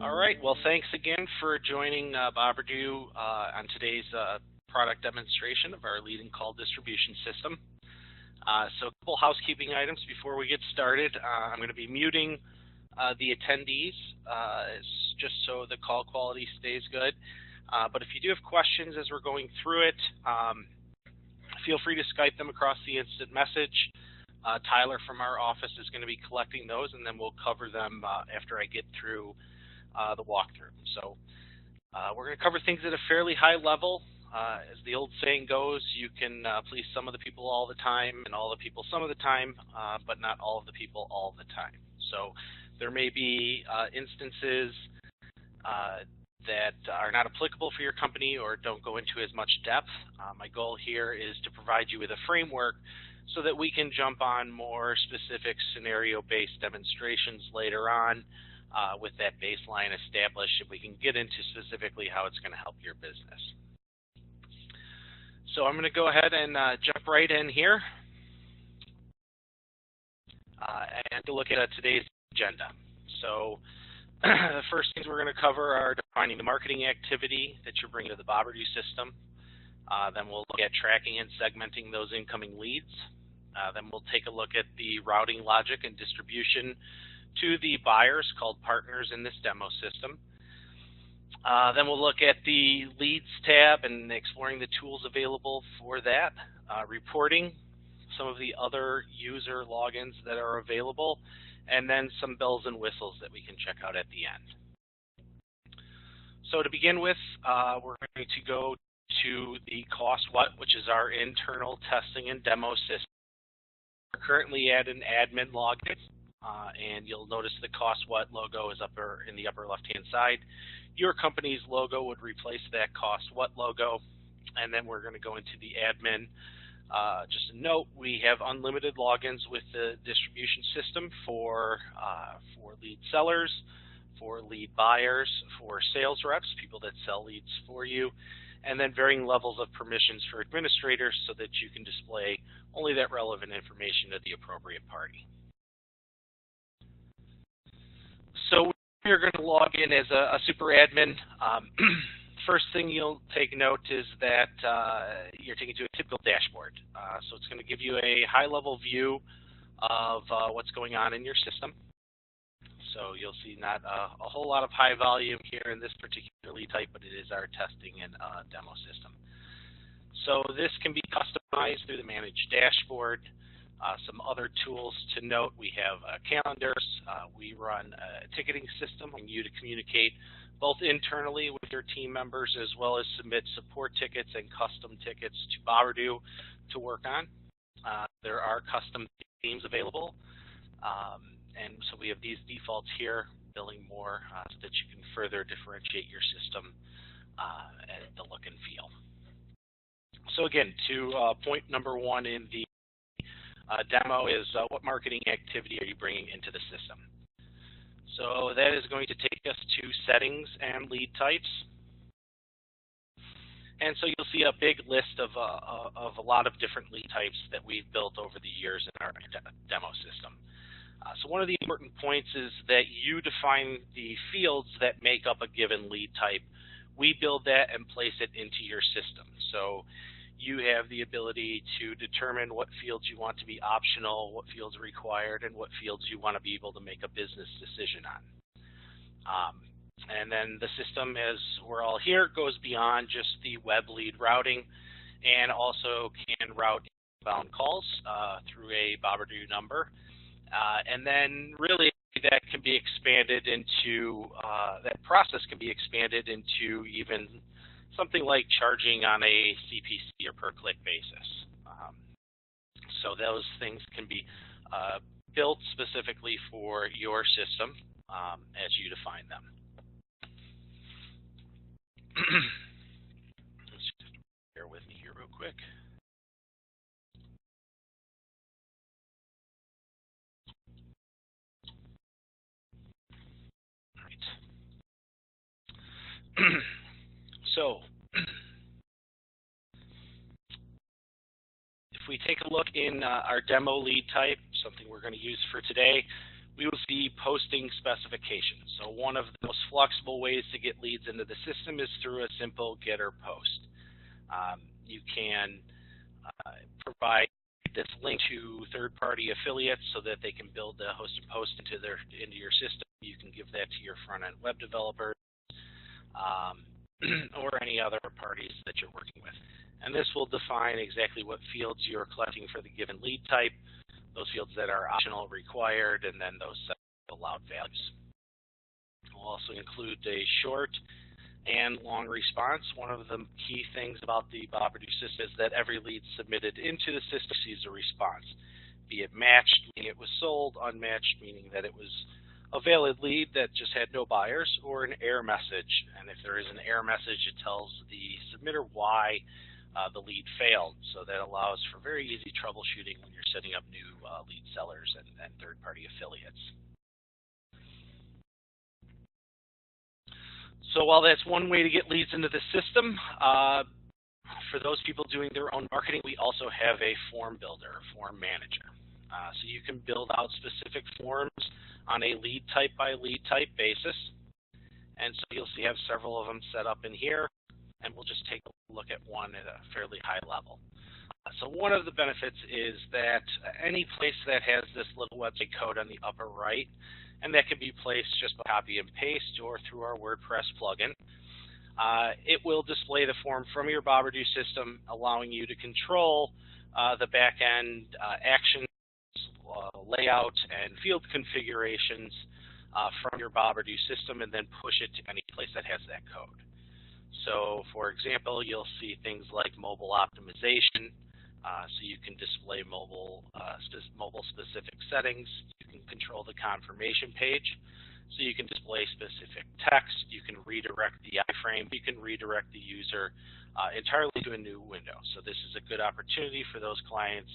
All right, well, thanks again for joining boberdoo on today's product demonstration of our lead and call distribution system. So a couple housekeeping items before we get started. I'm going to be muting the attendees just so the call quality stays good. But if you do have questions as we're going through it, feel free to Skype them across the instant message. Tyler from our office is going to be collecting those, and then we'll cover them after I get through the walkthrough. So we're going to cover things at a fairly high level. As the old saying goes, you can please some of the people all the time and all the people some of the time, but not all of the people all the time. So there may be instances that are not applicable for your company or don't go into as much depth. My goal here is to provide you with a framework so that we can jump on more specific scenario-based demonstrations later on with that baseline established, and we can get into specifically how it's going to help your business. So I'm going to go ahead and jump right in here and to look at today's agenda. So the first things we're going to cover are defining the marketing activity that you're bringing to the boberdoo system. Then we'll look at tracking and segmenting those incoming leads. Then we'll take a look at the routing logic and distribution to the buyers called partners in this demo system. Then we'll look at the leads tab and exploring the tools available for that, reporting some of the other user logins that are available, and then some bells and whistles that we can check out at the end. So to begin with, we're going to go to the cost what, which is our internal testing and demo system. We're currently at an admin login, and you'll notice the cost what logo is in the upper left-hand side. Your company's logo would replace that cost what logo, and then we're going to go into the admin. Just a note, we have unlimited logins with the distribution system for lead sellers, for lead buyers, for sales reps, people that sell leads for you, and then varying levels of permissions for administrators so that you can display only that relevant information to the appropriate party. So we're going to log in as a super admin. First thing you'll take note is that you're taken to a typical dashboard. So it's going to give you a high-level view of what's going on in your system. So you'll see not a whole lot of high volume here in this particular lead type, but it is our testing and demo system. So this can be customized through the managed dashboard. Some other tools to note, we have calendars. We run a ticketing system for you to communicate both internally with your team members as well as submit support tickets and custom tickets to boberdoo to work on. There are custom themes available, and so we have these defaults here, building more so that you can further differentiate your system and the look and feel. So again, to point number one in the demo is what marketing activity are you bringing into the system? So that is going to take us to settings and lead types. And so you'll see a big list of a lot of different lead types that we've built over the years in our demo system. So one of the important points is that you define the fields that make up a given lead type. We build that and place it into your system. So you have the ability to determine what fields you want to be optional, what fields are required, and what fields you want to be able to make a business decision on. And then the system, as we're all here, goes beyond just the web lead routing and also can route inbound calls through a boberdoo number. And then really that can be expanded into, that process can be expanded into even something like charging on a CPC or per click basis. So those things can be built specifically for your system as you define them. Let's just bear with me here real quick. All right. So if we take a look in our demo lead type, something we're going to use for today, we will see posting specifications. So one of the most flexible ways to get leads into the system is through a simple get or post. You can provide this link to third-party affiliates so that they can build the host and post into your system. You can give that to your front-end web developers or any other parties that you're working with. And this will define exactly what fields you're collecting for the given lead type, those fields that are optional, required, and then those allowed values. We'll also include a short and long response. One of the key things about the boberdoo system is that every lead submitted into the system sees a response, be it matched, meaning it was sold, unmatched, meaning that it was a valid lead that just had no buyers, or an error message. And if there is an error message, it tells the submitter why the lead failed. So that allows for very easy troubleshooting when you're setting up new lead sellers and third-party affiliates. So while that's one way to get leads into the system, for those people doing their own marketing, we also have a form builder, a form manager. So you can build out specific forms on a lead type by lead type basis. And so you'll see I have several of them set up in here, and we'll just take a look at one at a fairly high level. So one of the benefits is that any place that has this little website code on the upper right, and that can be placed just by copy and paste or through our WordPress plugin, it will display the form from your boberdoo system, allowing you to control the back-end actions, layout, and field configurations from your boberdoo system, and then push it to any place that has that code. So, for example, you'll see things like mobile optimization, so you can display mobile-specific settings. You can control the confirmation page, so you can display specific text. You can redirect the iframe. You can redirect the user entirely to a new window. So this is a good opportunity for those clients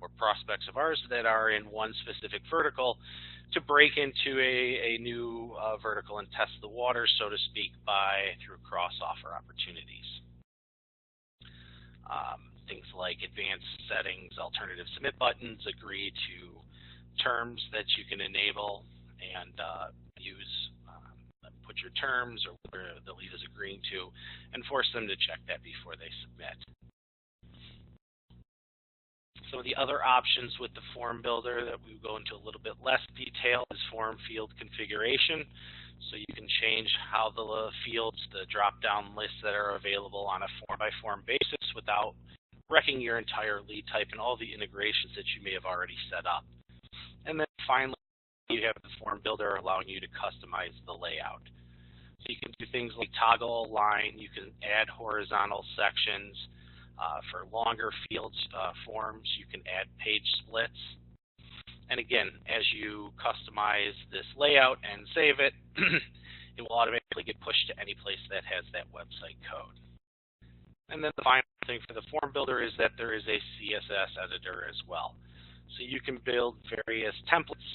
or prospects of ours that are in one specific vertical to break into a new vertical and test the water, so to speak, through cross-offer opportunities. Things like advanced settings, alternative submit buttons, agree to terms that you can enable and put your terms or whether the lead is agreeing to, and force them to check that before they submit. Some of the other options with the form builder that we go into a little bit less detail is form field configuration. So you can change how the fields, the drop-down lists that are available on a form-by-form basis without wrecking your entire lead type and all the integrations that you may have already set up. And then finally, you have the form builder allowing you to customize the layout. So you can do things like toggle align, you can add horizontal sections. For longer fields forms, you can add page splits. And again, as you customize this layout and save it, it will automatically get pushed to any place that has that website code. And then the final thing for the form builder is that there is a CSS editor as well. So you can build various templates,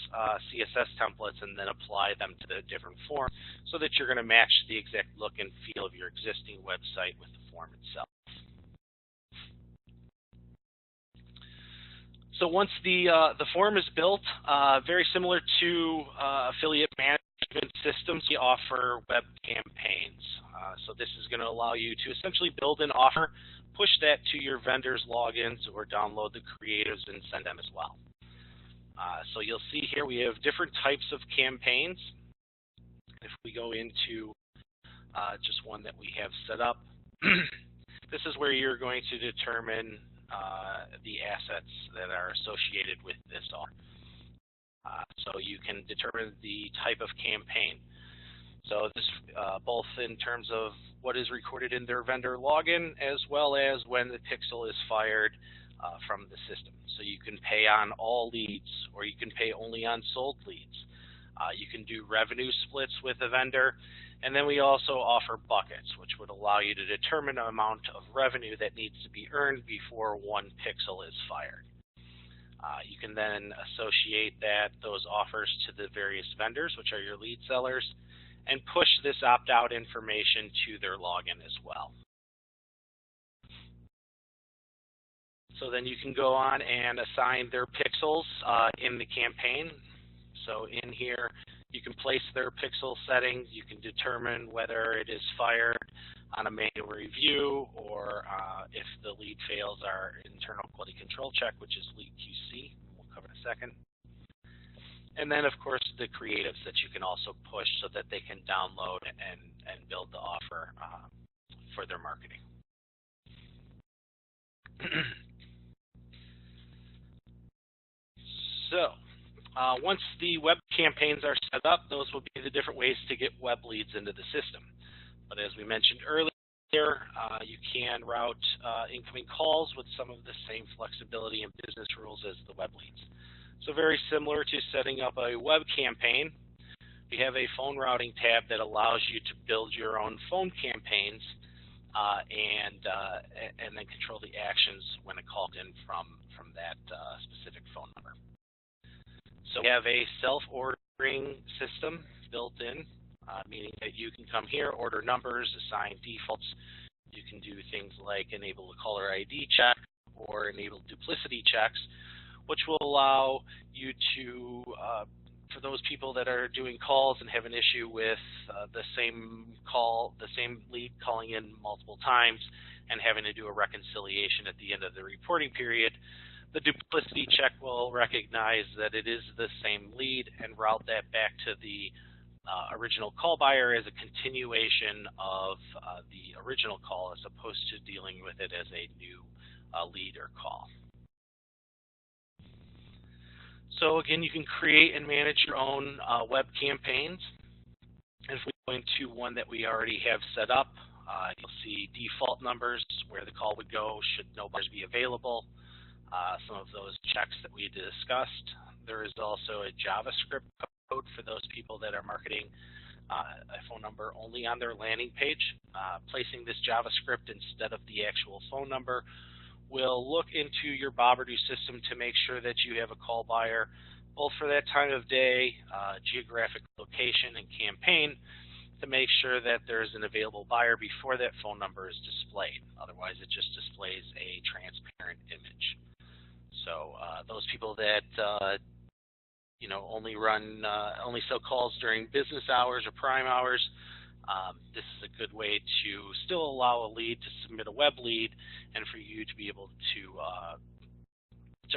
CSS templates, and then apply them to the different forms so that you're going to match the exact look and feel of your existing website with the form itself. So once the form is built, very similar to affiliate management systems, we offer web campaigns. So this is going to allow you to essentially build an offer, push that to your vendors' logins, or download the creatives and send them as well. So you'll see here we have different types of campaigns. If we go into just one that we have set up, this is where you're going to determine the assets that are associated with this offer. So you can determine the type of campaign. So this both in terms of what is recorded in their vendor login as well as when the pixel is fired from the system. So you can pay on all leads or you can pay only on sold leads. You can do revenue splits with a vendor. And then we also offer buckets, which would allow you to determine an amount of revenue that needs to be earned before one pixel is fired. You can then associate those offers to the various vendors, which are your lead sellers, and push this opt-out information to their login as well. So then you can go on and assign their pixels in the campaign. So in here, you can place their pixel settings. You can determine whether it is fired on a manual review or if the lead fails our internal quality control check, which is lead QC. We'll cover in a second. And then, of course, the creatives that you can also push so that they can download and build the offer for their marketing. So once the web campaigns are set up, those will be the different ways to get web leads into the system. But as we mentioned earlier, you can route incoming calls with some of the same flexibility and business rules as the web leads. So very similar to setting up a web campaign, we have a phone routing tab that allows you to build your own phone campaigns and then control the actions when a call in from that specific phone number. So we have a self-ordering system built in, meaning that you can come here, order numbers, assign defaults. You can do things like enable a caller ID check or enable duplicity checks, which will allow you to, for those people that are doing calls and have an issue with the same lead calling in multiple times and having to do a reconciliation at the end of the reporting period, the duplicity check will recognize that it is the same lead and route that back to the original call buyer as a continuation of the original call as opposed to dealing with it as a new lead or call. So again, you can create and manage your own web campaigns. If we go into one that we already have set up, you'll see default numbers where the call would go should no buyers be available. Some of those checks that we discussed. There is also a JavaScript code for those people that are marketing a phone number only on their landing page. Placing this JavaScript instead of the actual phone number will look into your boberdoo system to make sure that you have a call buyer both for that time of day, geographic location, and campaign to make sure that there's an available buyer before that phone number is displayed. Otherwise, it just displays a transparent image. So those people that only sell calls during business hours or prime hours, this is a good way to still allow a lead to submit a web lead and for you to be able to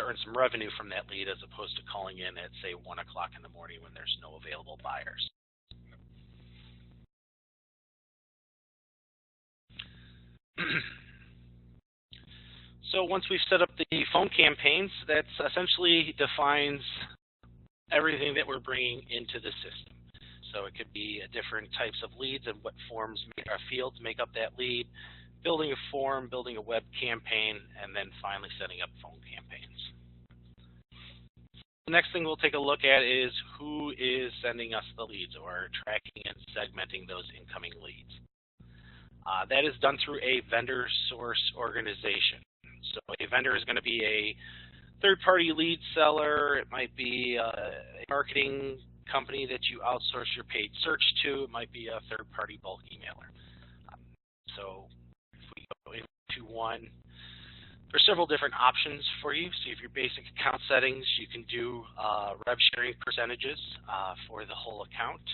earn some revenue from that lead as opposed to calling in at, say, 1 o'clock in the morning when there's no available buyers. So once we've set up the phone campaigns, that essentially defines everything that we're bringing into the system. So it could be different types of leads and what forms or fields make up that lead, building a form, building a web campaign, and then finally setting up phone campaigns. The next thing we'll take a look at is who is sending us the leads or tracking and segmenting those incoming leads. That is done through a vendor source organization. So a vendor is going to be a third-party lead seller. It might be a marketing company that you outsource your paid search to. It might be a third-party bulk emailer. So if we go into one, there's several different options for you. So if your basic account settings, you can do rev sharing percentages for the whole account.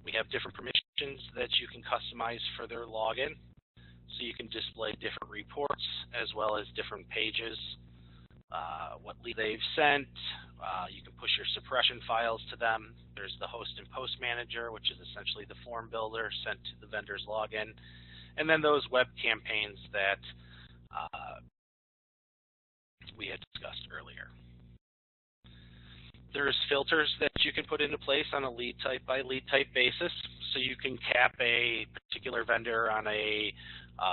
We have different permissions that you can customize for their login. So you can display different reports as well as different pages, what lead they've sent. You can push your suppression files to them. There's the host and post manager, which is essentially the form builder sent to the vendor's login. And then those web campaigns that we had discussed earlier. There's filters that you can put into place on a lead type by lead type basis. So you can cap a particular vendor on a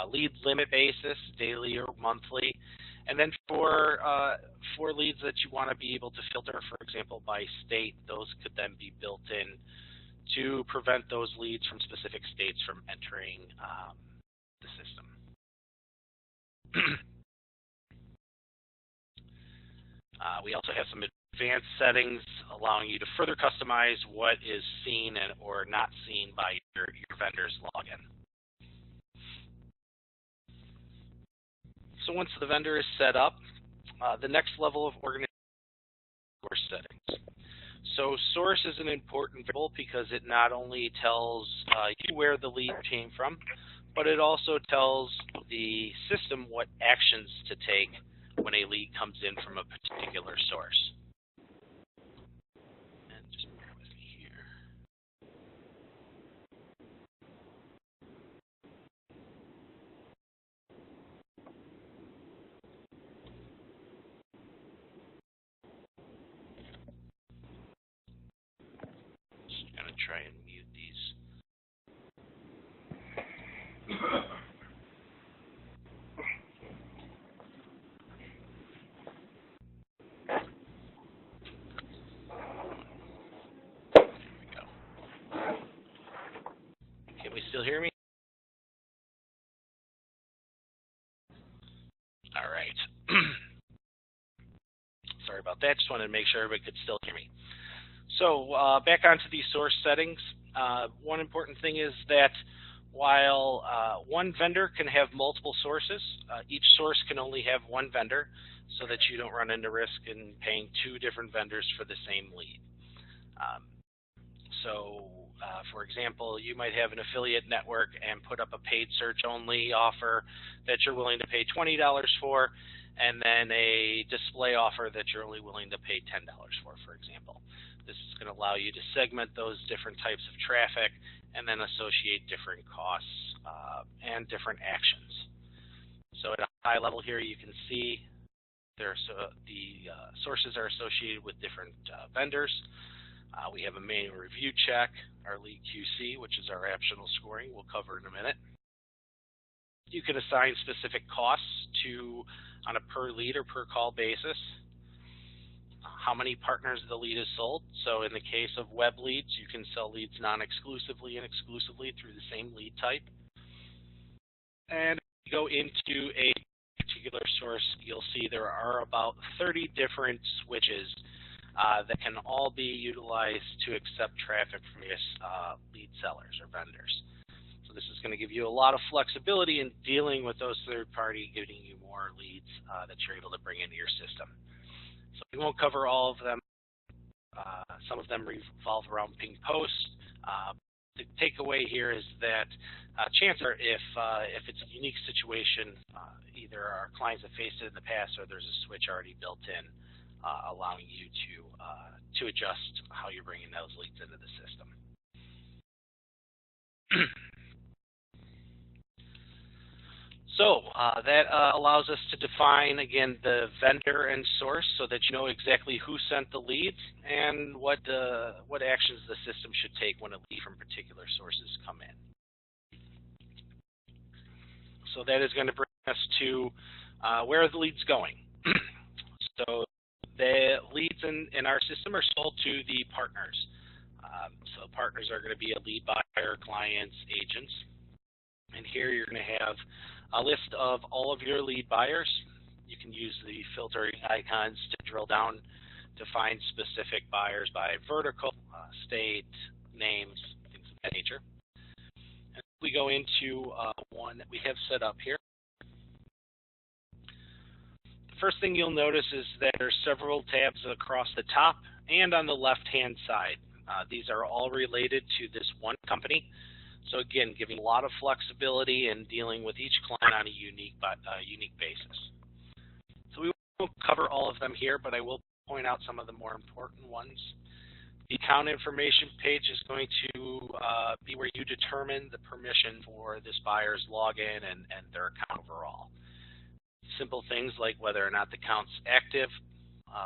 lead limit basis, daily or monthly. And then for leads that you want to be able to filter, for example, by state, those could then be built in to prevent those leads from specific states from entering the system. We also have some advanced settings allowing you to further customize what is seen or not seen by your vendor's login. So once the vendor is set up, the next level of organization is source settings. So source is an important variable because it not only tells you where the lead came from, but it also tells the system what actions to take when a lead comes in from a particular source. And just bear with me here. Just going to try and mute these. Can we still hear me? All right. Sorry about that. Just wanted to make sure everybody could still hear me. So back onto these source settings. One important thing is that while one vendor can have multiple sources, each source can only have one vendor so that you don't run into risk in paying two different vendors for the same lead. For example, you might have an affiliate network and put up a paid search only offer that you're willing to pay $20 for, and then a display offer that you're only willing to pay $10 for example. This is going to allow you to segment those different types of traffic and then associate different costs and different actions. So at a high level here, you can see the sources are associated with different vendors. We have a manual review check, our lead QC, which is our optional scoring. We'll cover in a minute. You can assign specific costs on a per lead or per call basis. How many partners the lead is sold. So in the case of web leads, you can sell leads non-exclusively and exclusively through the same lead type. And if you go into a particular source, you'll see there are about 30 different switches that can all be utilized to accept traffic from your lead sellers or vendors. So this is going to give you a lot of flexibility in dealing with those third party, giving you more leads that you're able to bring into your system. So we won't cover all of them. Some of them revolve around ping posts. The takeaway here is that chances are if it's a unique situation, either our clients have faced it in the past or there's a switch already built in, allowing you to adjust how you're bringing those leads into the system. So that allows us to define, again, the vendor and source so that you know exactly who sent the leads and what actions the system should take when a lead from particular sources come in. So that is going to bring us to where are the leads going. So the leads in our system are sold to the partners. So partners are going to be a lead buyer, clients, agents. And here you're going to have a list of all of your lead buyers. You can use the filtering icons to drill down to find specific buyers by vertical, state, names, things of that nature. And we go into one that we have set up here. The first thing you'll notice is that there's several tabs across the top and on the left-hand side. These are all related to this one company. So again, giving a lot of flexibility and dealing with each client on a unique basis. So we won't cover all of them here, but I will point out some of the more important ones. The account information page is going to be where you determine the permission for this buyer's login and their account overall. Simple things like whether or not the account's active,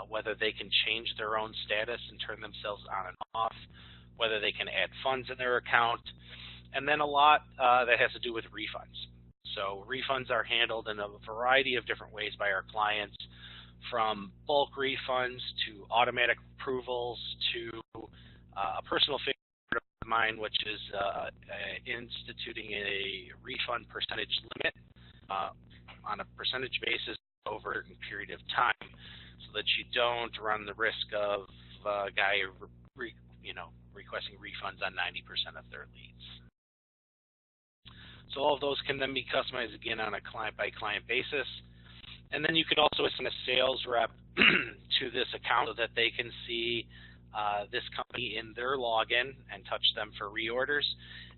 whether they can change their own status and turn themselves on and off, whether they can add funds in their account, and then a lot that has to do with refunds. So refunds are handled in a variety of different ways by our clients, from bulk refunds to automatic approvals to a personal favorite of mine, which is instituting a refund percentage limit on a percentage basis over a period of time, so that you don't run the risk of a guy requesting refunds on 90% of their leads. So all of those can then be customized again on a client-by-client basis. And then you can also assign a sales rep to this account so that they can see this company in their login and touch them for reorders.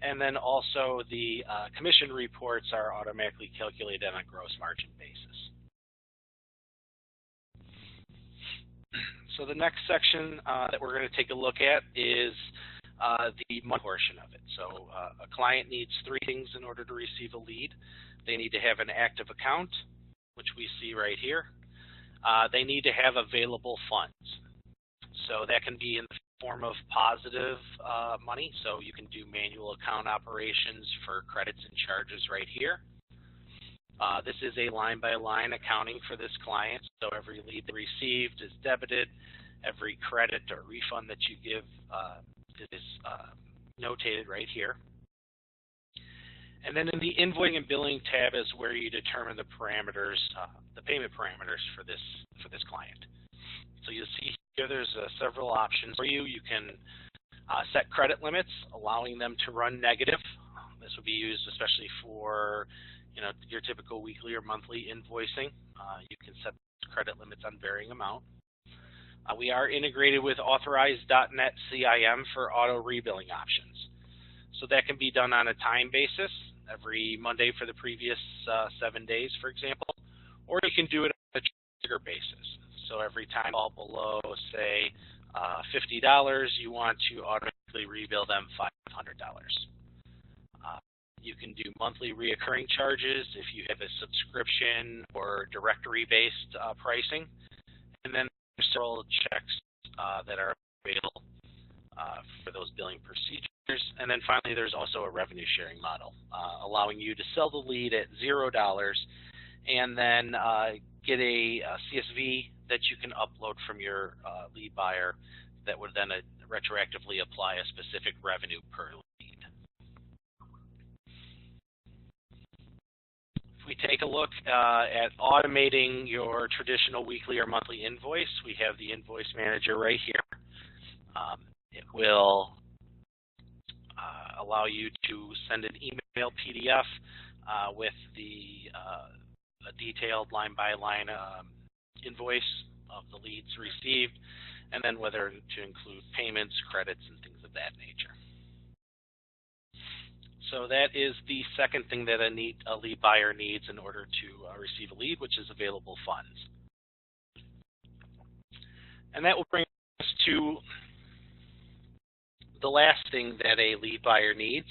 And then also the commission reports are automatically calculated on a gross margin basis. So the next section that we're going to take a look at is the money portion of it. So a client needs three things in order to receive a lead. They need to have an active account, which we see right here. They need to have available funds. So that can be in the form of positive money. So you can do manual account operations for credits and charges right here. This is a line-by-line accounting for this client. So every lead they received is debited. Every credit or refund that you give is notated right here. And then in the invoicing and billing tab is where you determine the parameters, the payment parameters for this client. So you'll see here there's several options for you. You can set credit limits, allowing them to run negative. This will be used especially for your typical weekly or monthly invoicing. You can set credit limits on varying amount. We are integrated with authorized.net CIM for auto rebilling options. So that can be done on a time basis, every Monday for the previous 7 days, for example, or you can do it on a trigger basis. So every time all below, say, $50, you want to automatically rebill them $500. You can do monthly reoccurring charges if you have a subscription or directory-based pricing. And then there's several checks that are available for those billing procedures. And then finally, there's also a revenue sharing model, allowing you to sell the lead at $0 and then get a CSV that you can upload from your lead buyer that would then retroactively apply a specific revenue per lead. If we take a look at automating your traditional weekly or monthly invoice, we have the invoice manager right here. It will allow you to send an email PDF with a detailed line-by-line invoice of the leads received, and then whether to include payments, credits, and things of that nature. So that is the second thing that a lead buyer needs in order to receive a lead, which is available funds. And that will bring us to the last thing that a lead buyer needs,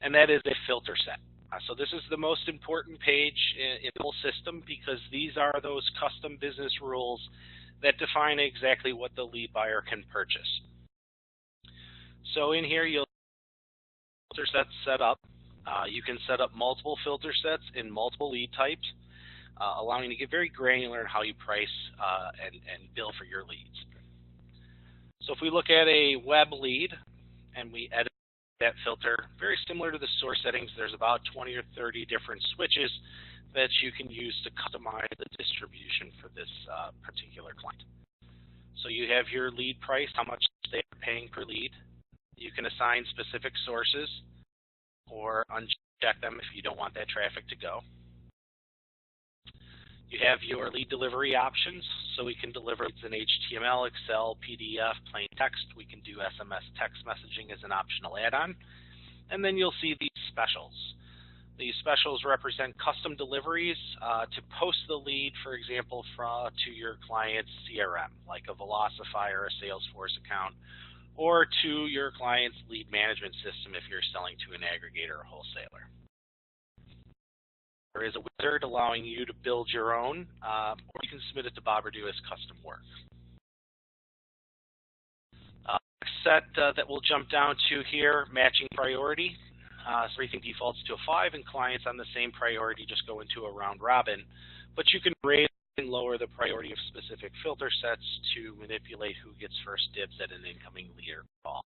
and that is a filter set. So this is the most important page in the whole system because these are those custom business rules that define exactly what the lead buyer can purchase. So in here you'll have filter sets set up. You can set up multiple filter sets in multiple lead types, allowing you to get very granular in how you price and bill for your leads. So if we look at a web lead and we edit that filter, very similar to the source settings, there's about 20 or 30 different switches that you can use to customize the distribution for this particular client. So you have your lead price, how much they are paying per lead. You can assign specific sources or uncheck them if you don't want that traffic to go. You have your lead delivery options, so we can deliver leads in HTML, Excel, PDF, plain text. We can do SMS text messaging as an optional add-on. And then you'll see these specials. These specials represent custom deliveries to post the lead, for example, to your client's CRM, like a Velocify or a Salesforce account, or to your client's lead management system if you're selling to an aggregator or wholesaler. There is a wizard allowing you to build your own, or you can submit it to Boberdoo as custom work. Next set that we'll jump down to here, matching priority. So everything defaults to a 5, and clients on the same priority just go into a round robin. But you can raise and lower the priority of specific filter sets to manipulate who gets first dibs at an incoming lead or call.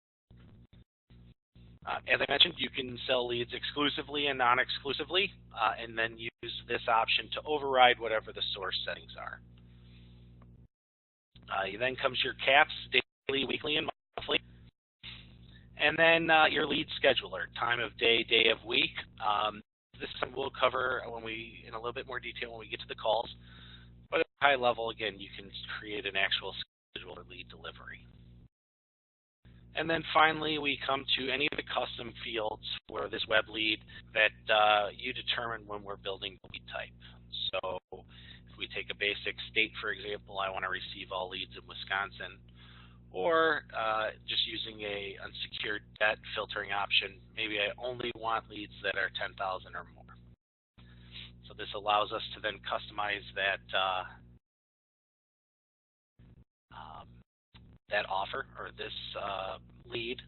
As I mentioned, you can sell leads exclusively and non-exclusively, and then use this option to override whatever the source settings are. Then comes your caps, daily, weekly, and monthly. And then your lead scheduler, time of day, day of week. This we'll cover in a little bit more detail when we get to the calls. high level, again, you can create an actual schedule for lead delivery. And then finally, we come to any of the custom fields for this web lead that you determine when we're building the lead type. So if we take a basic state, for example, I want to receive all leads in Wisconsin, or just using a unsecured debt filtering option, maybe I only want leads that are 10,000 or more. So this allows us to then customize that that offer or this lead,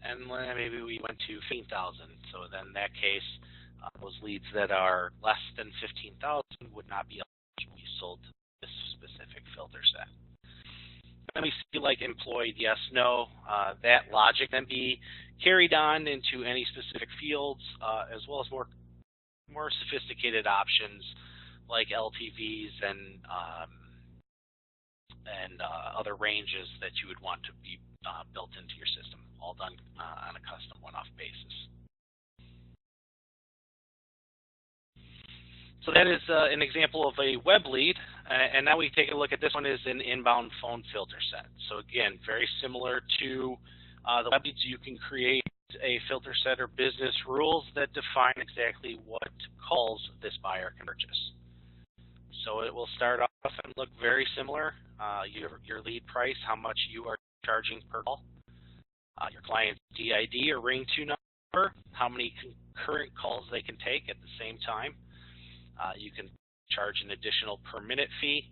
and maybe we went to 15,000. So then in that case, those leads that are less than 15,000 would not be eligible to be sold to this specific filter set. Then we see like employed, yes, no. That logic then be carried on into any specific fields, as well as more sophisticated options like LTVs and other ranges that you would want to be built into your system, all done on a custom one-off basis. So that is an example of a web lead, and now we take a look at this one as an inbound phone filter set. So again, very similar to the web leads, you can create a filter set or business rules that define exactly what calls this buyer can purchase. So it will start off and look very similar. Your lead price, how much you are charging per call, your client's DID or ring to number, how many concurrent calls they can take at the same time. You can charge an additional per minute fee.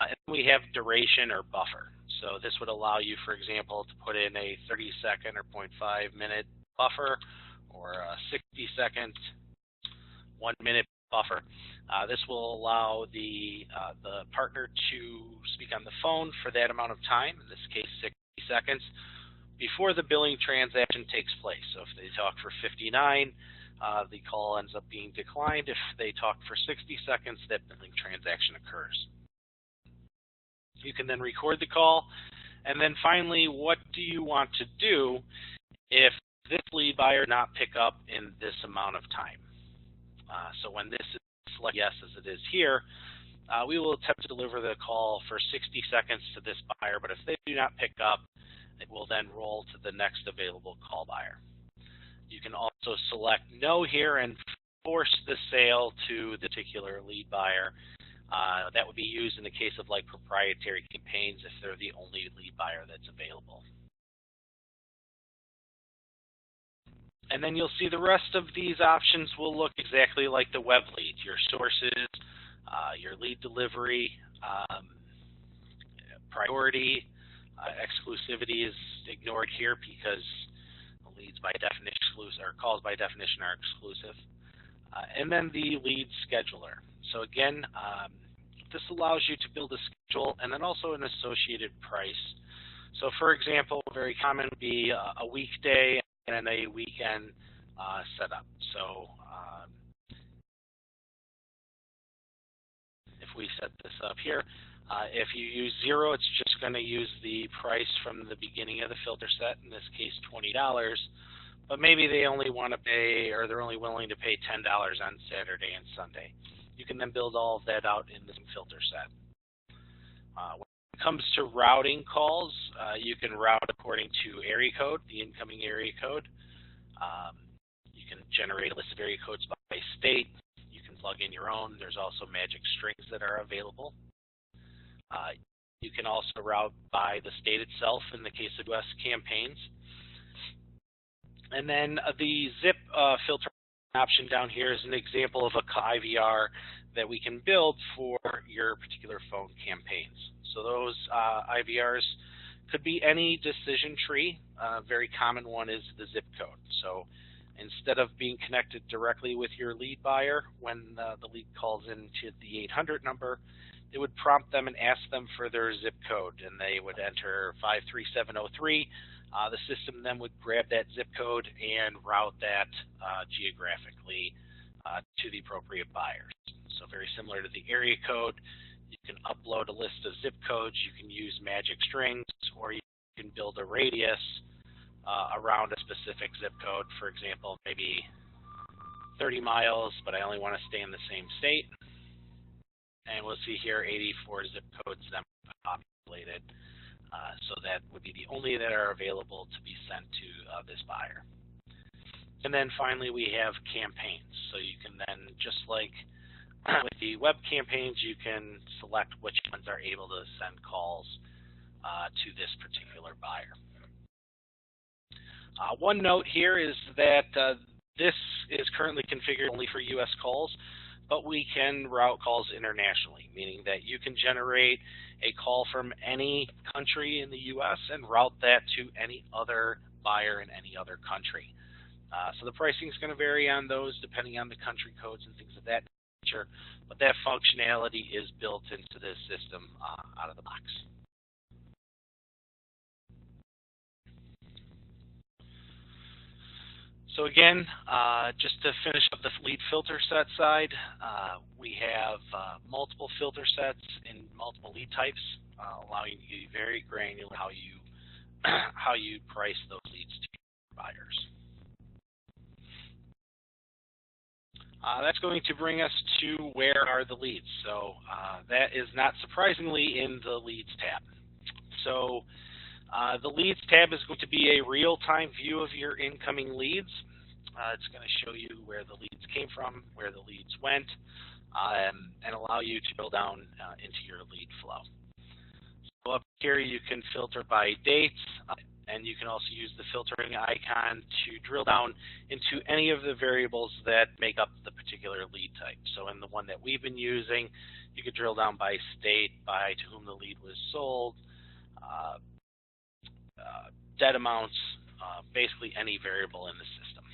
And we have duration or buffer. So this would allow you, for example, to put in a 30-second or 0.5-minute buffer, or a 60-second, 1-minute buffer. This will allow the partner to speak on the phone for that amount of time, in this case 60 seconds, before the billing transaction takes place. So if they talk for 59, the call ends up being declined. If they talk for 60 seconds, that billing transaction occurs. You can then record the call. And then finally, what do you want to do if this lead buyer not pick up in this amount of time? So when this is select yes, as it is here, we will attempt to deliver the call for 60 seconds to this buyer, but if they do not pick up, it will then roll to the next available call buyer. You can also select no here and force the sale to the particular lead buyer. That would be used in the case of like proprietary campaigns if they're the only lead buyer that's available. And then you'll see the rest of these options will look exactly like the web lead. Your sources, your lead delivery, priority, exclusivity is ignored here because leads by definition exclusive, or calls by definition are exclusive. And then the lead scheduler. So again, this allows you to build a schedule and then also an associated price. So for example, very common would be a weekday and a weekend setup. So if we set this up here, if you use 0, it's just going to use the price from the beginning of the filter set, in this case $20, but maybe they only want to pay, or they're only willing to pay $10 on Saturday and Sunday. You can then build all of that out in the filter set. When it comes to routing calls, you can route according to area code, the incoming area code. You can generate a list of area codes by state. You can plug in your own. There's also magic strings that are available. You can also route by the state itself in the case of US campaigns. And then the zip filter option down here is an example of a IVR that we can build for your particular phone campaigns. So those IVRs could be any decision tree. A very common one is the zip code. So instead of being connected directly with your lead buyer when the lead calls into the 800 number, it would prompt them and ask them for their zip code, and they would enter 53703. The system then would grab that zip code and route that geographically to the appropriate buyers. So very similar to the area code, you can upload a list of zip codes, you can use magic strings, or you can build a radius around a specific zip code. For example, maybe 30 miles, but I only want to stay in the same state. And we'll see here 84 zip codes that are populated. So that would be the only that are available to be sent to this buyer. And then finally we have campaigns. So you can then, just like with the web campaigns, you can select which ones are able to send calls to this particular buyer. One note here is that this is currently configured only for U.S. calls, but we can route calls internationally, meaning that you can generate a call from any country in the U.S. and route that to any other buyer in any other country. So the pricing is going to vary on those depending on the country codes and things of that nature, but that functionality is built into this system out of the box. So again, just to finish up the lead filter set side, we have multiple filter sets in multiple lead types, allowing you to be very granular how you price those leads to your buyers. That's going to bring us to where are the leads. So that is not surprisingly in the leads tab. So the leads tab is going to be a real-time view of your incoming leads. It's going to show you where the leads came from, where the leads went, and allow you to drill down into your lead flow. So up here you can filter by dates, and you can also use the filtering icon to drill down into any of the variables that make up the particular lead type. So in the one that we've been using, you could drill down by state, by to whom the lead was sold, debt amounts, basically any variable in the system.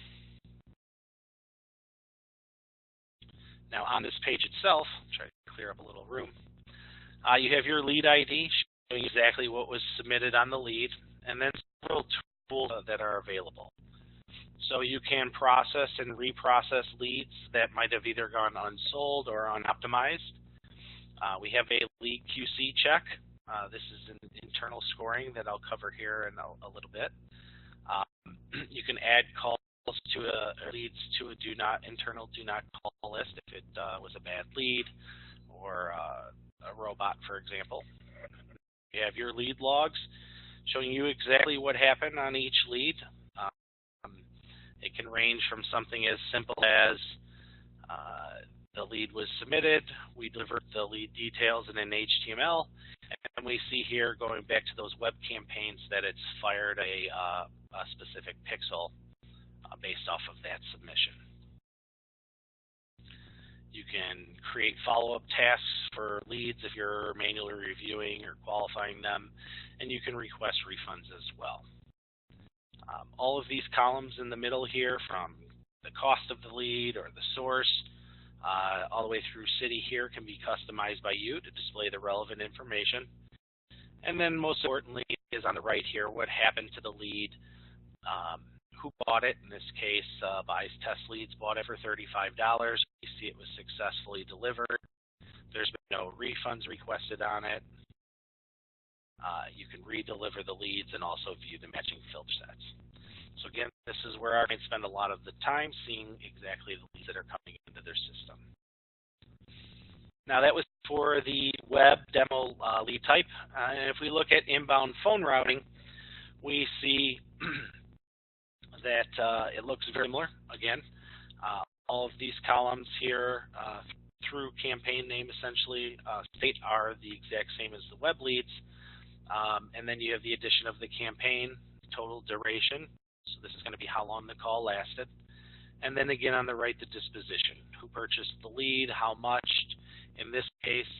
Now on this page itself, try to clear up a little room, you have your lead ID showing exactly what was submitted on the lead, and then several tools that are available. So you can process and reprocess leads that might have either gone unsold or unoptimized. We have a lead QC check. This is an internal scoring that I'll cover here in a little bit. You can add calls to leads to a internal do not call list if it was a bad lead or a robot, for example. You have your lead logs showing you exactly what happened on each lead. It can range from something as simple as the lead was submitted, we delivered the lead details in an HTML, and we see here, going back to those web campaigns, that it's fired a specific pixel based off of that submission. You can create follow-up tasks for leads if you're manually reviewing or qualifying them, and you can request refunds as well. All of these columns in the middle here, from the cost of the lead or the source, all the way through city here, can be customized by you to display the relevant information. And then most importantly is on the right here, what happened to the lead, who bought it. In this case, Buys Test Leads bought it for $35. You see it was successfully delivered. There's been no refunds requested on it. You can re-deliver the leads and also view the matching filter sets. So again, this is where our clients spend a lot of the time, seeing exactly the leads that are coming into their system. Now that was for the web demo lead type. And if we look at inbound phone routing, we see that it looks very similar. Again, all of these columns here through campaign name, essentially, state are the exact same as the web leads. And then you have the addition of the campaign, total duration. So this is going to be how long the call lasted. And then again on the right, the disposition. Who purchased the lead, how much. In this case,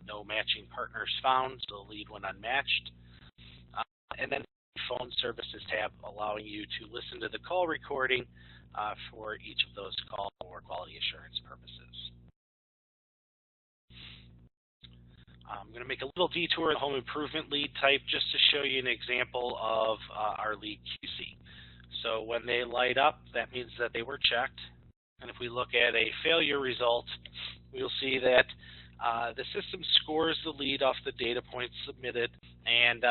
no matching partners found, so the lead went unmatched. And then the phone services tab, allowing you to listen to the call recording for each of those calls for quality assurance purposes. I'm going to make a little detour in the home improvement lead type just to show you an example of our lead QC. So when they light up, that means that they were checked. And if we look at a failure result, we'll see that the system scores the lead off the data points submitted, and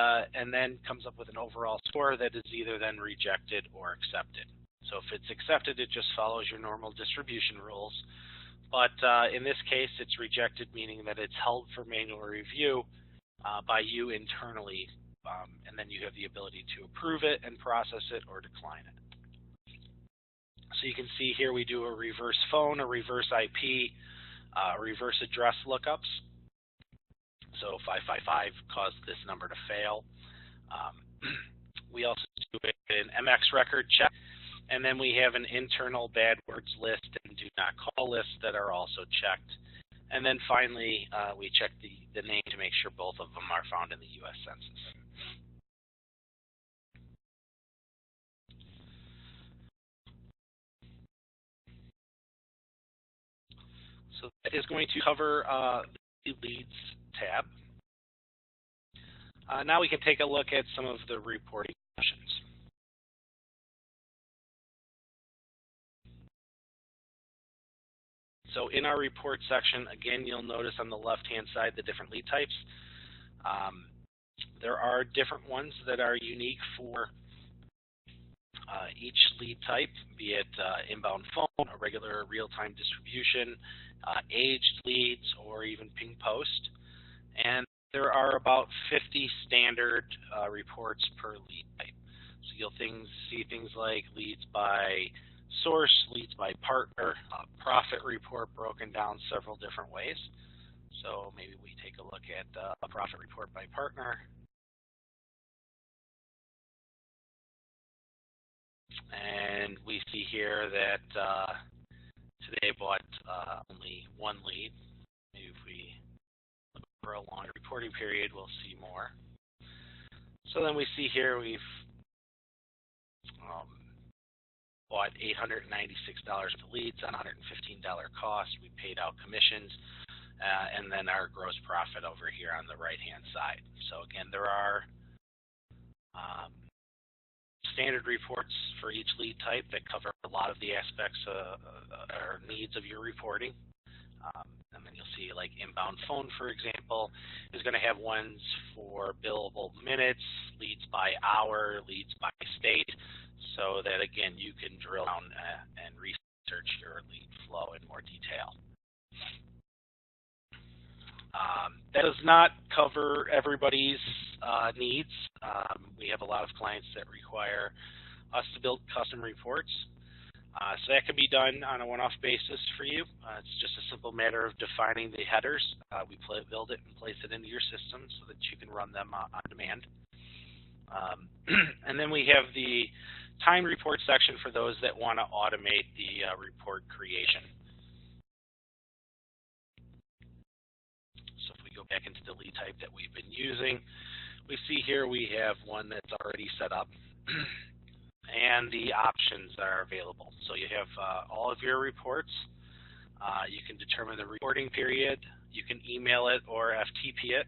then comes up with an overall score that is either then rejected or accepted. So if it's accepted, it just follows your normal distribution rules. but in this case, it's rejected, meaning that it's held for manual review by you internally, and then you have the ability to approve it and process it or decline it. So you can see here we do a reverse phone, a reverse IP, reverse address lookups. So 555 caused this number to fail. We also do an MX record check, and then we have an internal bad words list and do not call list that are also checked. And then finally, we check the name to make sure both of them are found in the U.S. Census. So that is going to cover the Leads tab. Now we can take a look at some of the reporting options. So in our report section, again, you'll notice on the left-hand side the different lead types. There are different ones that are unique for each lead type, be it inbound phone, a regular real-time distribution, aged leads, or even ping post. And there are about 50 standard reports per lead type. So you'll see things like leads by source, leads by partner, profit report broken down several different ways. So maybe we take a look at a profit report by partner. And we see here that today bought only one lead. Maybe if we look for a longer reporting period, we'll see more. So then we see here we've bought $896 of leads on $115 cost. We paid out commissions, and then our gross profit over here on the right-hand side. So again, there are standard reports for each lead type that cover a lot of the aspects or needs of your reporting. And then you'll see like inbound phone, for example, is going to have ones for billable minutes, leads by hour, leads by state, so that, again, you can drill down and research your lead flow in more detail. That does not cover everybody's needs. We have a lot of clients that require us to build custom reports. So that can be done on a one-off basis for you. It's just a simple matter of defining the headers. We build it and place it into your system so that you can run them on demand. And then we have the time report section for those that want to automate the report creation. So if we go back into the lead type that we've been using, we see here we have one that's already set up. And the options are available. So you have all of your reports. You can determine the reporting period. You can email it or FTP it.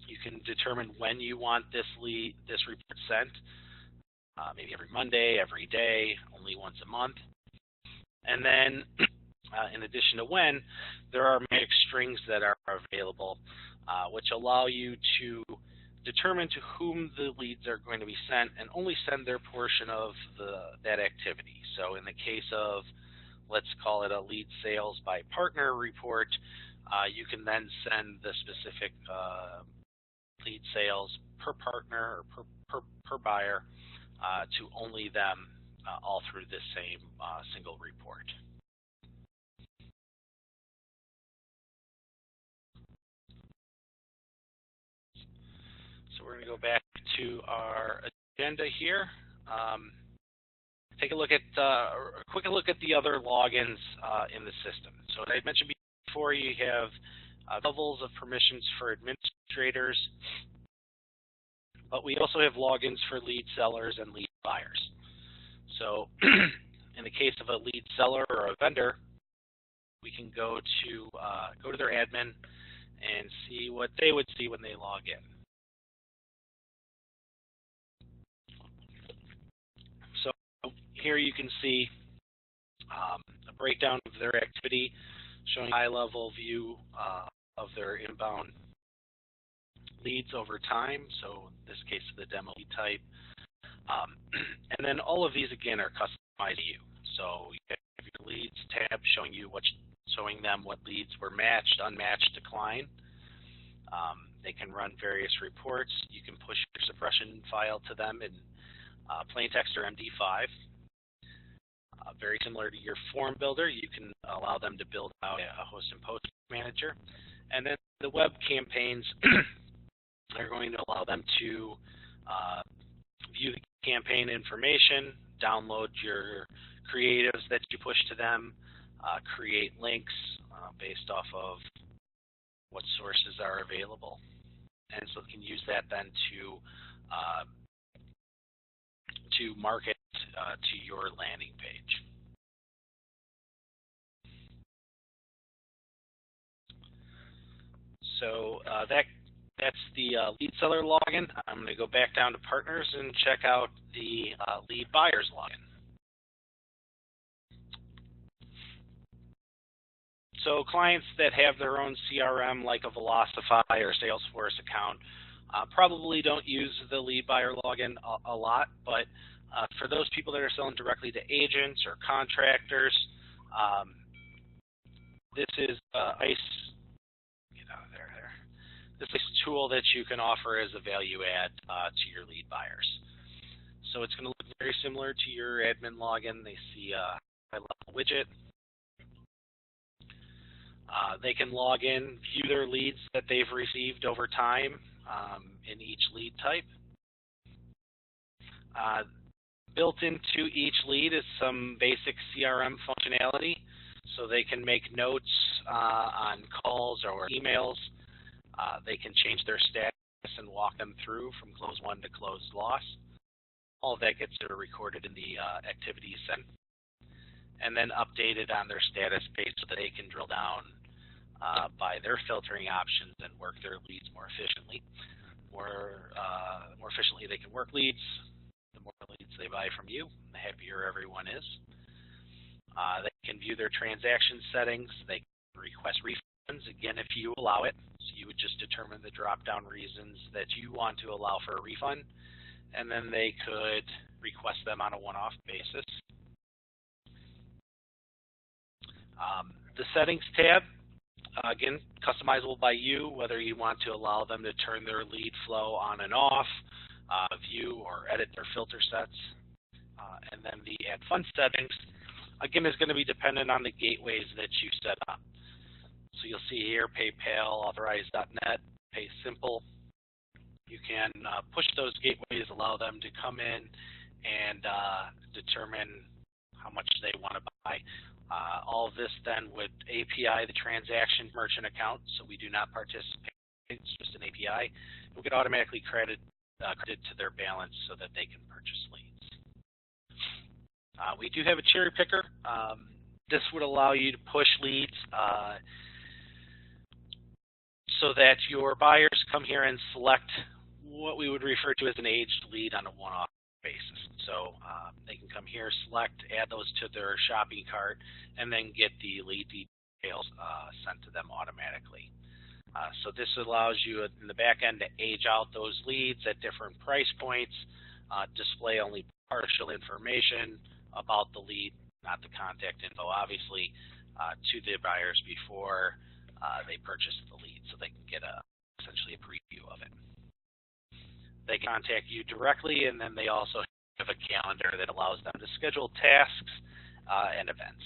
You can determine when you want this report sent. Maybe every Monday, every day, only once a month. And then, in addition to when, there are magic strings that are available, which allow you to determine to whom the leads are going to be sent and only send their portion of that activity. So in the case of, let's call it a lead sales by partner report, you can then send the specific lead sales per partner or per buyer to only them all through this same single report. So we're going to go back to our agenda here. Take a look at a quick look at the other logins in the system. So as I mentioned before, you have levels of permissions for administrators, but we also have logins for lead sellers and lead buyers. So in the case of a lead seller or a vendor, we can go to their admin and see what they would see when they log in. So here you can see a breakdown of their activity, showing a high-level view of their inbound leads over time. So in this case, the demo lead type. And then all of these, again, are customized to you. So you have your leads tab showing them what leads were matched, unmatched, decline. They can run various reports. You can push your suppression file to them in plain text or MD5. Very similar to your form builder, you can allow them to build out a host and post manager. And then the web campaigns are going to allow them to view the campaign information, download your creatives that you push to them, create links based off of what sources are available. And so you can use that then to market to your landing page. So that's the lead seller login. I'm going to go back down to partners and check out the lead buyers login. So clients that have their own CRM like a Velocify or Salesforce account probably don't use the lead buyer login a lot, but for those people that are selling directly to agents or contractors, this is this is a tool that you can offer as a value add to your lead buyers. So it's going to look very similar to your admin login. They see a high-level widget. They can log in, view their leads that they've received over time in each lead type. Built into each lead is some basic CRM functionality, so they can make notes on calls or emails. They can change their status and walk them through from close won to closed loss. All of that gets recorded in the activities center and then updated on their status page so that they can drill down by their filtering options and work their leads more efficiently. More efficiently they can work leads, the more leads they buy from you, the happier everyone is. They can view their transaction settings. They can request refunds, again, if you allow it. So you would just determine the drop-down reasons that you want to allow for a refund, and then they could request them on a one-off basis. The settings tab, again, customizable by you, whether you want to allow them to turn their lead flow on and off, view or edit their filter sets. And then the add fund settings, again, is going to be dependent on the gateways that you set up. So you'll see here PayPal, Authorize.net, Pay Simple. You can push those gateways, allow them to come in and determine how much they want to buy. All of this then would API the transaction merchant account, so we do not participate. It's just an API. We could automatically credit to their balance so that they can purchase leads. We do have a cherry picker. This would allow you to push leads so that your buyers come here and select what we would refer to as an aged lead on a one-off basis. So they can come here, select, add those to their shopping cart, and then get the lead details sent to them automatically. So this allows you in the back end to age out those leads at different price points, display only partial information about the lead, not the contact info, obviously, to the buyers before they purchase the lead, so they can get essentially a preview of it. They can contact you directly, and then they also have a calendar that allows them to schedule tasks and events.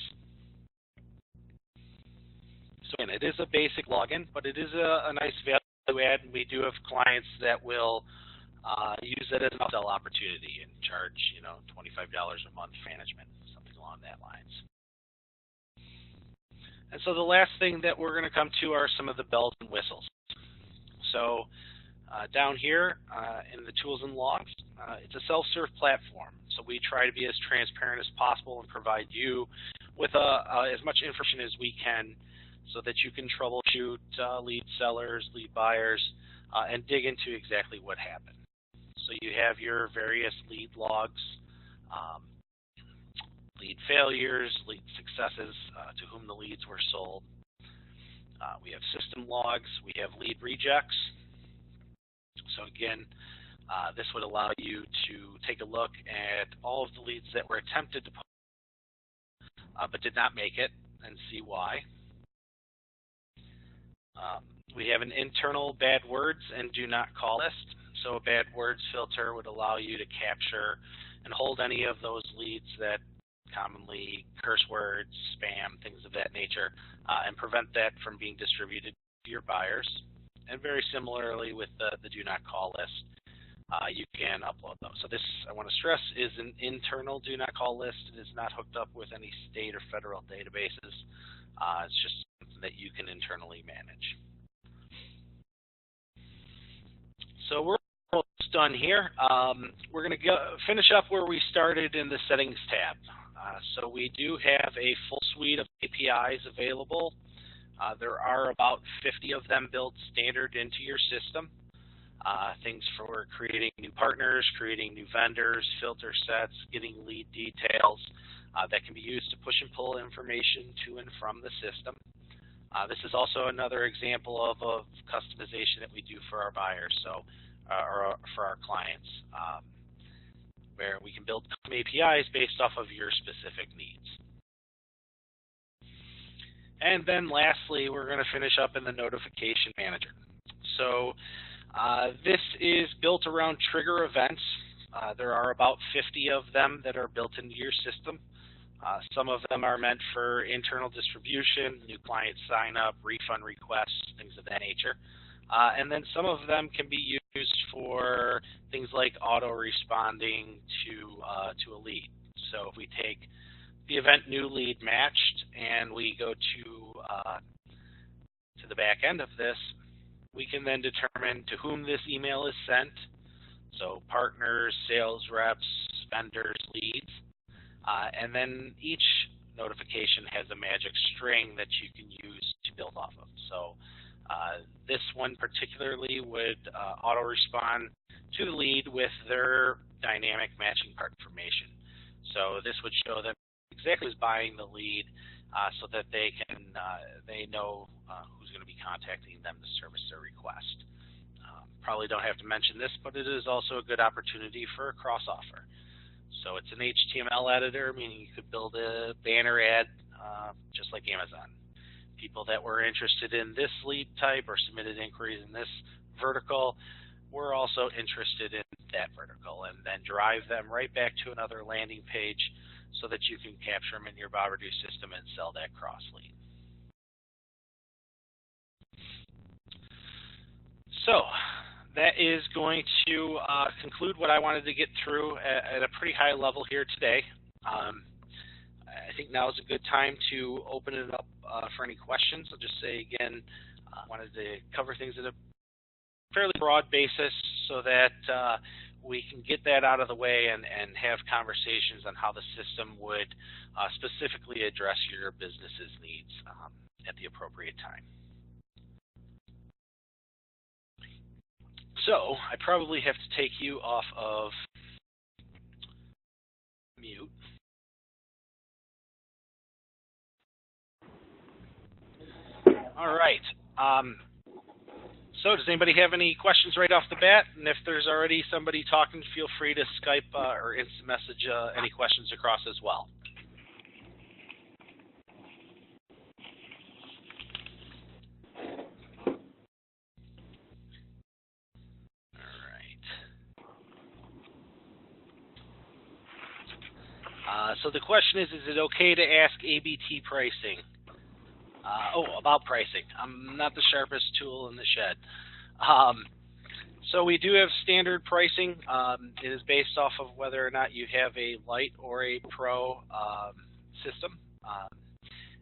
So again, it is a basic login, but it is a nice value add. We do have clients that will use it as an upsell opportunity and charge, $25 a month for management, something along that lines. And so the last thing that we're going to come to are some of the bells and whistles. So down here in the tools and logs, it's a self-serve platform. So we try to be as transparent as possible and provide you with as much information as we can so that you can troubleshoot lead sellers, lead buyers, and dig into exactly what happened. So you have your various lead logs, lead failures, lead successes, to whom the leads were sold. We have system logs. We have lead rejects. So again, this would allow you to take a look at all of the leads that were attempted to but did not make it, and see why. We have an internal bad words and do not call list. So a bad words filter would allow you to capture and hold any of those leads that commonly curse words, spam, things of that nature, and prevent that from being distributed to your buyers. And very similarly with the do not call list, you can upload those. So this, I want to stress, is an internal do not call list. It is not hooked up with any state or federal databases. It's just something that you can internally manage. So we're almost done here. We're going to finish up where we started in the settings tab. So we do have a full suite of APIs available. There are about 50 of them built standard into your system. Things for creating new partners, creating new vendors, filter sets, getting lead details that can be used to push and pull information to and from the system. This is also another example of customization that we do for our buyers, so or for our clients, where we can build APIs based off of your specific needs. And then lastly, we're going to finish up in the notification manager. So this is built around trigger events. There are about 50 of them that are built into your system. Some of them are meant for internal distribution, new client sign up, refund requests, things of that nature. And then some of them can be used for things like auto responding to a lead. So if we take the event new lead matched and we go to the back end of this, we can then determine to whom this email is sent. So partners, sales reps, vendors, leads. And then each notification has a magic string that you can use to build off of. So this one particularly would auto-respond to the lead with their dynamic matching part information. So this would show them exactly who's buying the lead so that they know who's going to be contacting them to service their request. Probably don't have to mention this, but it is also a good opportunity for a cross-offer. So it's an HTML editor, meaning you could build a banner ad just like Amazon. People that were interested in this lead type or submitted inquiries in this vertical were also interested in that vertical, and then drive them right back to another landing page so that you can capture them in your boberdoo system and sell that cross lead. So that is going to conclude what I wanted to get through at a pretty high level here today. I think now is a good time to open it up for any questions. I'll just say again, I wanted to cover things at a fairly broad basis so that we can get that out of the way and have conversations on how the system would specifically address your business's needs at the appropriate time. So I probably have to take you off of mute. All right. So does anybody have any questions right off the bat? And if there's already somebody talking, feel free to Skype or instant message any questions across as well. So the question is it okay to ask ABT pricing? About pricing. I'm not the sharpest tool in the shed. So we do have standard pricing. It is based off of whether or not you have a light or a pro system.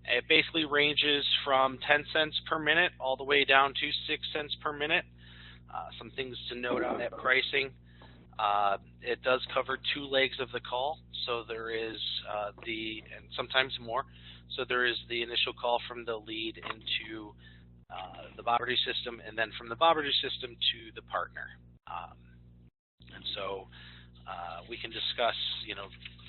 It basically ranges from 10 cents per minute all the way down to 6 cents per minute. Some things to note on that pricing. It does cover 2 legs of the call, so there is and sometimes more. So there is the initial call from the lead into the boberdoo system, and then from the boberdoo system to the partner. And so we can discuss,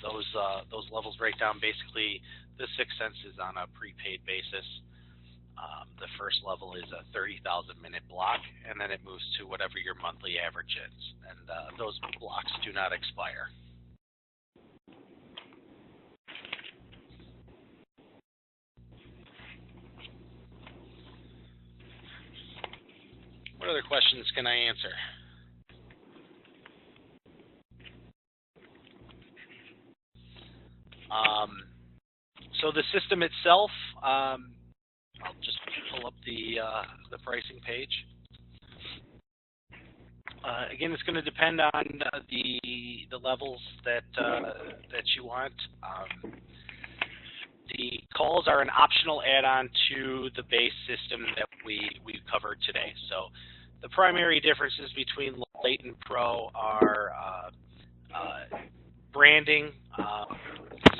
those levels breakdown. Basically, the 6 cents is on a prepaid basis. The first level is a 30,000-minute block, and then it moves to whatever your monthly average is. And those blocks do not expire. What other questions can I answer? So the system itself, I'll just pull up the pricing page. Again, it's going to depend on the levels that you want. The calls are an optional add-on to the base system that we covered today. So the primary differences between Lite and Pro are branding,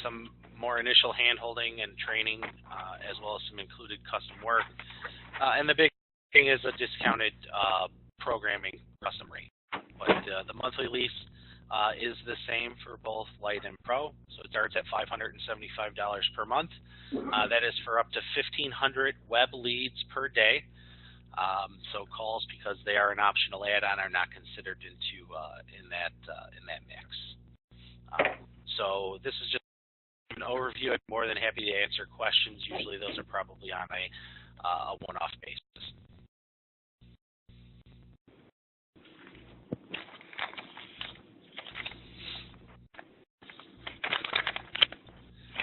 some more initial hand-holding and training, as well as some included custom work. And the big thing is a discounted programming custom rate. But the monthly lease is the same for both Lite and Pro. So it starts at $575 per month. That is for up to 1,500 web leads per day. So calls, because they are an optional add-on, are not considered into in that mix. So this is just an overview. I'm more than happy to answer questions. Usually those are probably on a one-off basis.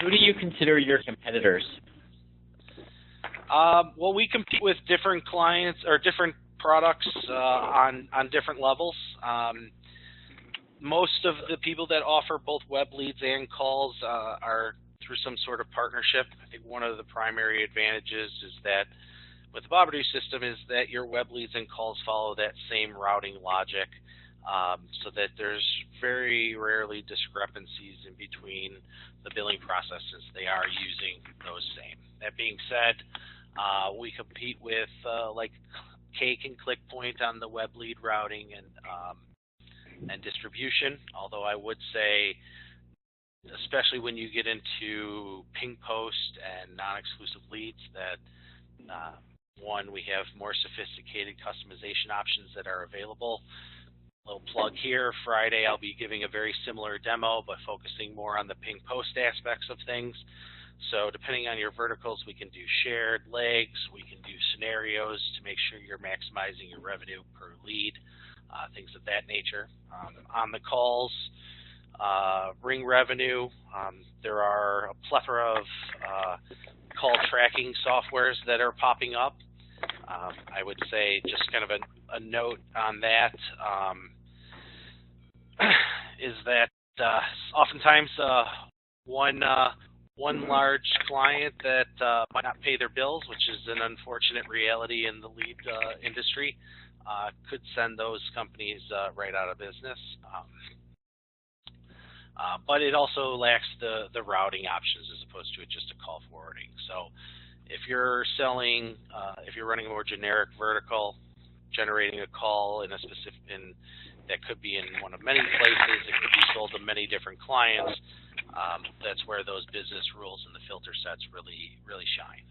Who do you consider your competitors? Well, we compete with different clients or different products on different levels. Most of the people that offer both web leads and calls are through some sort of partnership. I think one of the primary advantages is that with the boberdoo system is that your web leads and calls follow that same routing logic, so that there's very rarely discrepancies in between the billing processes. They are using those same. That being said, we compete with like Cake and ClickPoint on the web lead routing and distribution, although I would say, especially when you get into ping post and non-exclusive leads, that one, we have more sophisticated customization options that are available. Little plug here, Friday I'll be giving a very similar demo, but focusing more on the ping post aspects of things. So depending on your verticals, we can do shared legs, we can do scenarios to make sure you're maximizing your revenue per lead, things of that nature. On the calls, ring revenue, there are a plethora of call tracking softwares that are popping up. I would say just kind of a note on that is that oftentimes one large client that might not pay their bills, which is an unfortunate reality in the lead industry, could send those companies right out of business. But it also lacks the routing options as opposed to just a call forwarding. So if you're selling, if you're running a more generic vertical, generating a call in a specific, that could be in one of many places, it could be sold to many different clients, that's where those business rules and the filter sets really shine.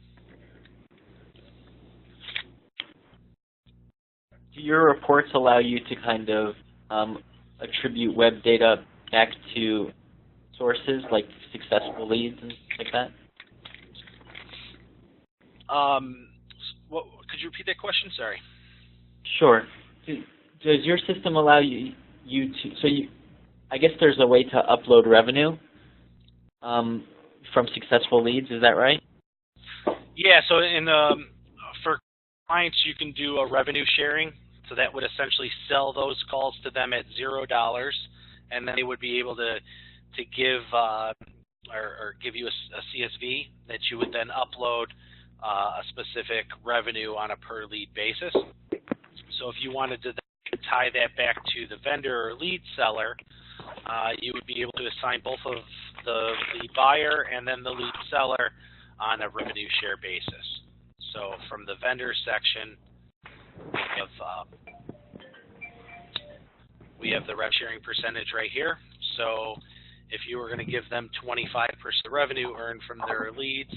Do your reports allow you to kind of attribute web data back to sources like successful leads and things like that? Could you repeat that question? Sorry. Sure. Does your system allow you to, so I guess there's a way to upload revenue from successful leads, is that right? Yeah, so for clients you can do a revenue sharing, so that would essentially sell those calls to them at $0, and then they would be able to give or give you a CSV that you would then upload a specific revenue on a per lead basis. So if you wanted to tie that back to the vendor or lead seller, you would be able to assign both of the lead buyer and then the lead seller on a revenue share basis. So from the vendor section, we have the rev sharing percentage right here. So if you were going to give them 25% of the revenue earned from their leads,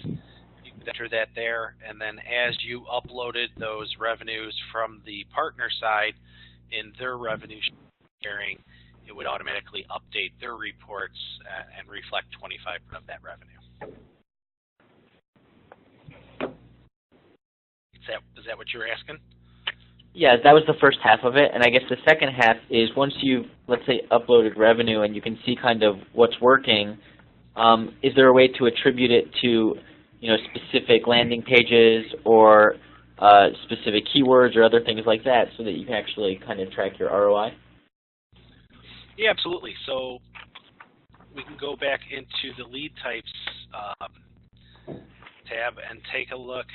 you could enter that there, and then as you uploaded those revenues from the partner side in their revenue sharing, it would automatically update their reports and reflect 25% of that revenue. Is that what you're asking? Yeah, that was the first half of it, and I guess the second half is once you've, let's say, uploaded revenue and you can see kind of what's working, is there a way to attribute it to, specific landing pages or specific keywords or other things like that so that you can actually kind of track your ROI? Yeah, absolutely. So we can go back into the lead types tab and take a look.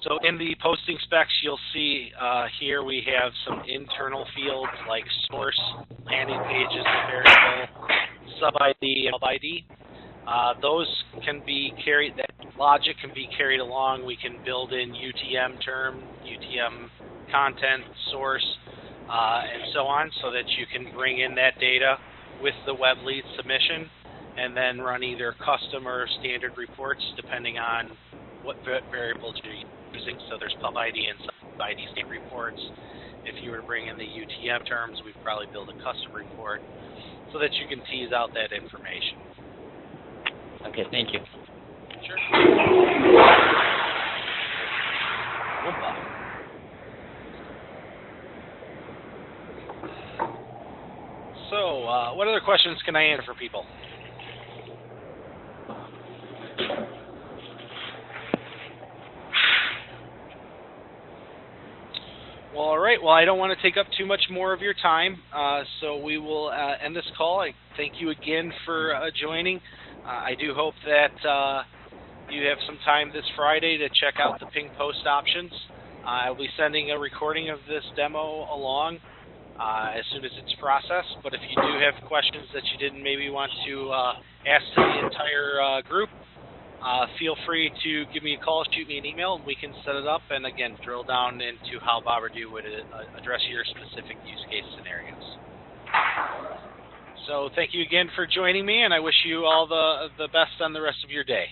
So in the posting specs, you'll see here we have some internal fields like source, landing pages, variable, sub-ID, and sub-ID. Those can be carried, that logic can be carried along. We can build in UTM term, UTM content, source, and so on, so that you can bring in that data with the web lead submission and then run either custom or standard reports depending on what variables you're using. So there's pub ID and sub ID standard reports. If you were to bring in the UTM terms, we'd probably build a custom report so that you can tease out that information. Okay, thank you. Sure. So, what other questions can I answer for people? Well, all right. Well, I don't want to take up too much more of your time, so we will end this call. I thank you again for joining. I do hope that you have some time this Friday to check out the ping post options. I'll be sending a recording of this demo along as soon as it's processed, but if you do have questions that you didn't maybe want to ask to the entire group, feel free to give me a call, shoot me an email, and we can set it up and, again, drill down into how boberdoo would address your specific use case scenarios. So thank you again for joining me, and I wish you all the best on the rest of your day.